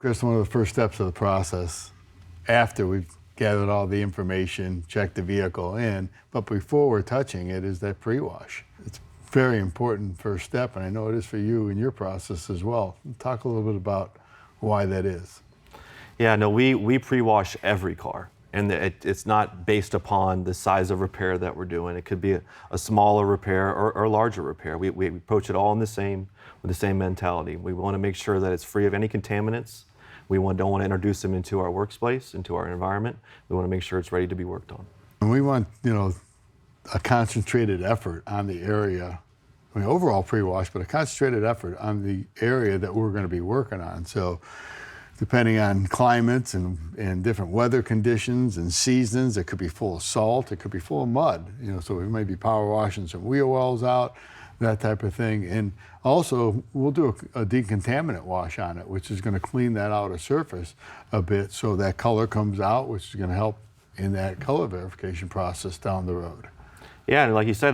Chris, one of the first steps of the process, after we've gathered all the information, checked the vehicle in, but before we're touching it, is that pre-wash. It's a very important first step, and I know it is for you in your process as well. Talk a little bit about why that is. Yeah, no, we pre-wash every car, and it's not based upon the size of repair that we're doing. It could be a smaller repair or a larger repair. We approach it all with the same mentality. We want to make sure that it's free of any contaminants. We don't want to introduce them into our workplace, into our environment. We want to make sure it's ready to be worked on. And we want, a concentrated effort on the area. I mean, overall pre-wash, but a concentrated effort on the area that we're going to be working on. So depending on climates and different weather conditions and seasons, it could be full of salt, it could be full of mud. So we may be power washing some wheel wells out, that type of thing. And also, we'll do a decontaminant wash on it, which is going to clean that outer surface a bit so that color comes out, which is going to help in that color verification process down the road. Yeah, and like you said,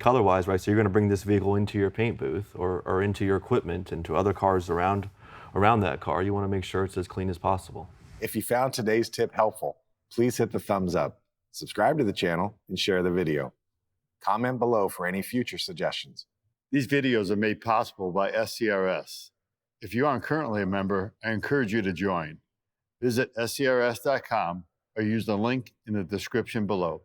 color-wise, right? So you're going to bring this vehicle into your paint booth or into your equipment and to other cars around that car. You want to make sure it's as clean as possible. If you found today's tip helpful, please hit the thumbs up, subscribe to the channel, and share the video. Comment below for any future suggestions. These videos are made possible by SCRS. If you aren't currently a member, I encourage you to join. Visit scrs.com or use the link in the description below.